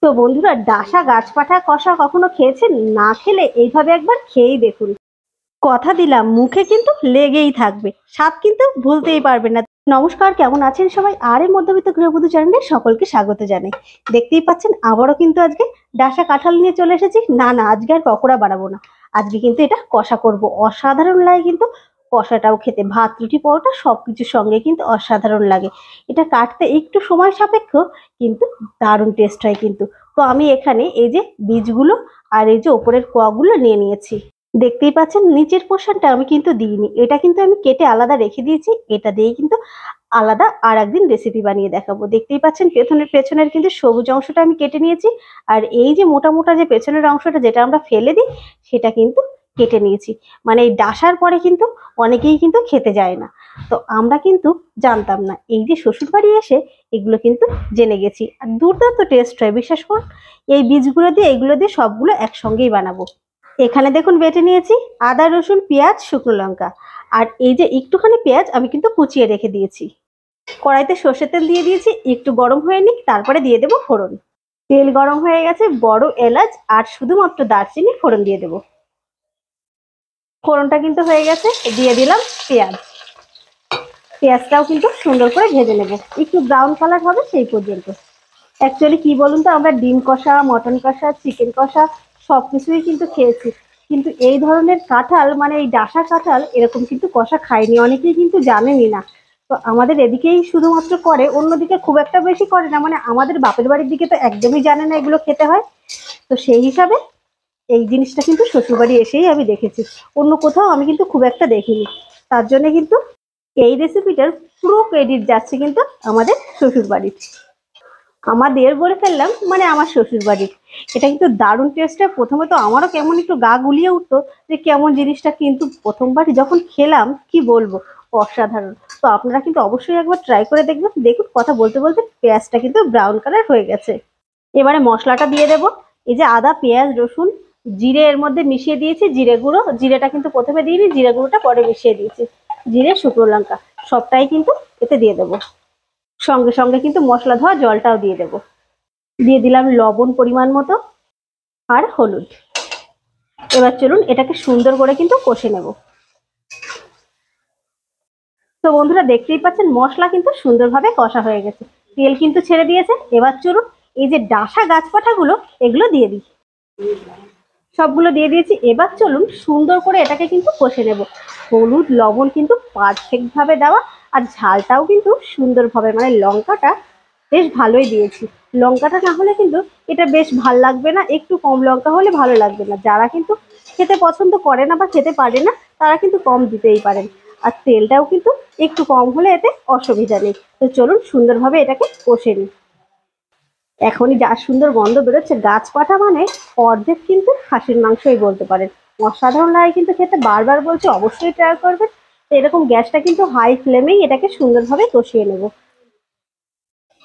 তো বন্ধুরা, ডাসা গাছপাঠা কষা কখনো খেয়েছেন? না খেলে এইভাবে একবার খেয়েই দেখুন। কথা দিলাম মুখে কিন্তু লেগেই থাকবে, স্বাদ কিন্তু ভুলতেই পারবেন না। নমস্কার, কেমন আছেন সবাই? আর এই মধ্যবিত্ত গৃহবধূ চ্যানেলে সকলকে স্বাগত জানাই। দেখতেই পাচ্ছেন আবারও কিন্তু আজকে ডাসা কাঁঠাল নিয়ে চলে এসেছি। না আজকে আর পকোড়া বানাবো না, আজকে কিন্তু এটা কষা করব। অসাধারণ লাগে কিন্তু কষাটাও খেতে, ভাত রুটি পরোটা সবকিছুর সঙ্গে কিন্তু অসাধারণ লাগে। এটা কাটতে একটু সময় সাপেক্ষ, কিন্তু দারুণ টেস্ট হয় কিন্তু। তো আমি এখানে এই যে বীজগুলো আর এই যে ওপরের কোয়াগুলো নিয়ে নিয়েছি। দেখতেই পাচ্ছেন নিচের পোর্শনটা আমি কিন্তু দিইনি, এটা কিন্তু আমি কেটে আলাদা রেখে দিয়েছি। এটা দিয়ে কিন্তু আলাদা আর একদিন রেসিপি বানিয়ে দেখাবো। দেখতেই পাচ্ছেন পেছনের কিন্তু সবুজ অংশটা আমি কেটে নিয়েছি, আর এই যে মোটা মোটা যে পেছনের অংশটা যেটা আমরা ফেলে দিই সেটা কিন্তু কেটে নিয়েছি। মানে এই ডাসার পরে কিন্তু অনেকেই কিন্তু খেতে যায় না, তো আমরা কিন্তু জানতাম না। এই যে শ্বশুর বাড়ি এসে এগুলো কিন্তু জেনে গেছি, আর দুর্দান্ত টেস্ট হয় বিশ্বাস করুন। এই বীজগুলো দিয়ে এগুলো দিয়ে সবগুলো একসঙ্গেই বানাবো। এখানে দেখুন বেটে নিয়েছি আদা রসুন পেঁয়াজ শুকনো লঙ্কা, আর এই যে একটুখানি পেঁয়াজ আমি কিন্তু কুচিয়ে রেখে দিয়েছি। কড়াইতে সর্ষের তেল দিয়ে দিয়েছি, একটু গরম হয়ে নিক, তারপরে দিয়ে দেবো ফোড়ন। তেল গরম হয়ে গেছে, বড় এলাচ আর শুধুমাত্র দারচিনি ফোড়ন দিয়ে দেবো। ফোড়নটা কিন্তু হয়ে গেছে, দিয়ে দিলাম পেঁয়াজ। পেঁয়াজটাও কিন্তু সুন্দর করে ভেজে নেব, একটু ব্রাউন কালার হবে সেই পর্যন্ত। অ্যাকচুয়ালি কি বলুন তো, আমরা ডিম কষা, মটন কষা, চিকেন কষা সবকিছুই কিন্তু খেয়েছি, কিন্তু এই ধরনের কাঁঠাল মানে এই ডাসা কাঁঠাল এরকম কিন্তু কষা খাইনি, অনেকেই কিন্তু জানেনই না। তো আমাদের এদিকেই শুধুমাত্র করে, অন্যদিকে খুব একটা বেশি করে না। মানে আমাদের বাপের বাড়ির দিকে তো একদমই জানে না এগুলো খেতে হয়। তো সেই হিসাবে এই জিনিসটা কিন্তু শ্বশুরবাড়ি এসেই আমি দেখেছি, অন্য কোথাও আমি কিন্তু খুব একটা দেখিনি। তার জন্য কিন্তু এই রেসিপিটার পুরো ক্রেডিট যাচ্ছে কিন্তু আমাদের শ্বশুরবাড়ির। আমাদের বলে ফেললাম, মানে আমার শ্বশুর বাড়ির। এটা কিন্তু দারুণ টেস্ট হয়। প্রথমে তো আমারও কেমন একটু গা গুলিয়ে উঠতো যে কেমন জিনিসটা, কিন্তু প্রথমবার যখন খেলাম কি বলবো, অসাধারণ। তো আপনারা কিন্তু অবশ্যই একবার ট্রাই করে দেখবেন। দেখুন কথা বলতে বলতে পেঁয়াজটা কিন্তু ব্রাউন কালার হয়ে গেছে। এবারে মশলাটা দিয়ে দেবো। এই যে আদা পেঁয়াজ রসুন জিরে এর মধ্যে মিশিয়ে দিয়েছি, জিরে গুঁড়ো, জিরেটা কিন্তু প্রথমে দিইনি, জিরে গুঁড়োটা পরে মিশিয়ে দিয়েছি। জিরে শুকনো লঙ্কা সবটাই কিন্তু এতে দিয়ে দেবো। সঙ্গে সঙ্গে কিন্তু মশলা ধোয়া জলটাও দিয়ে দেবো। দিয়ে দিলাম লবণ পরিমাণ মতো আর হলুদ। এবার চলুন এটাকে সুন্দর করে কিন্তু কষে নেব। তো বন্ধুরা দেখতেই পাচ্ছেন মশলা কিন্তু সুন্দরভাবে কষা হয়ে গেছে, তেল কিন্তু ছেড়ে দিয়েছে। এবার চলুন এই যে ডাসা গাছপাঠাগুলো এগুলো দিয়ে দিই। সবগুলো দিয়ে দিয়েছি। এবার চলুন সুন্দর করে এটাকে কিন্তু কষে নেব। হলুদ লবণ কিন্তু পারফেক্ট ভাবে দেওয়া, আর ঝালটাও কিন্তু সুন্দরভাবে, মানে লঙ্কাটা বেশ ভালোই দিয়েছি। লঙ্কাটা না হলে কিন্তু এটা বেশ ভাল লাগবে না, একটু কম লঙ্কা হলে ভালো লাগবে না। যারা কিন্তু খেতে পছন্দ করে না বা খেতে পারে না তারা কিন্তু কম দিতেই পারেন। আর তেলটাও কিন্তু একটু কম হলে এতে অসুবিধা নেই। তো চলুন সুন্দরভাবে এটাকে কষে নিই। এখনই যা সুন্দর গন্ধ বেরোচ্ছে, গাছপাঠা মানে অর্ধেক কিন্তু খাসির মাংসই বলতে পারেন। অসাধারণ লাগে কিন্তু খেতে, বারবার বলছি অবশ্যই ট্রাই করবেন। তো এরকম গ্যাসটা কিন্তু হাই ফ্লেমেই এটাকে সুন্দরভাবে কষিয়ে নেব।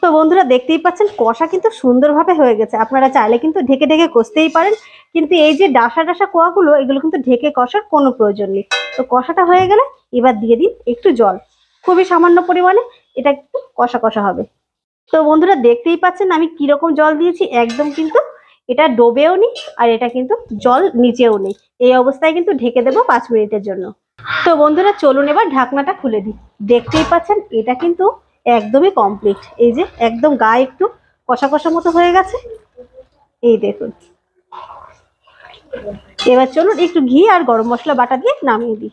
তো বন্ধুরা দেখতেই পাচ্ছেন কষা কিন্তু সুন্দরভাবে হয়ে গেছে। আপনারা চাইলে কিন্তু ঢেকে ঢেকে কষতেই পারেন, কিন্তু এই যে ডাসা ডাসা কোয়াগুলো এগুলো কিন্তু ঢেকে কষার কোনো প্রয়োজন নেই। তো কষাটা হয়ে গেলে এবার দিয়ে দিন একটু জল, খুবই সামান্য পরিমাণে, এটা একটু কষা কষা হবে। তো বন্ধুরা দেখতেই পাচ্ছেন আমি কিরকম জল দিয়েছি, একদম কিন্তু এটা ডোবেও নি আর এটা কিন্তু জল নিচেও নেই। এই অবস্থায় কিন্তু ঢেকে দেবো 5 মিনিটের জন্য। তো বন্ধুরা চলুন এবার ঢাকনাটা খুলে দিই। দেখতেই পাচ্ছেন এটা কিন্তু একদমই কমপ্লিট। এই যে একদম গায়ে একটু কষা কষা মতো হয়ে গেছে, এই দেখুন। এবার চলুন একটু ঘি আর গরম মশলা বাটা দিয়ে নামিয়ে দিই।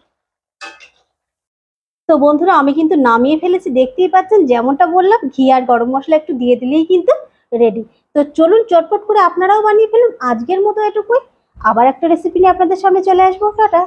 তো বন্ধুরা আমি কিন্তু নামিয়ে ফেলেছি, দেখতেই পাচ্ছেন যেমনটা বললাম ঘি আর গরম মশলা একটু দিয়ে দিলেই কিন্তু রেডি। তো চলুন চটপট করে আপনারাও বানিয়ে ফেলুন। আজকের মতো এটুকুই, আবার একটা রেসিপি নিয়ে আপনাদের সামনে চলে আসবো। টাটা।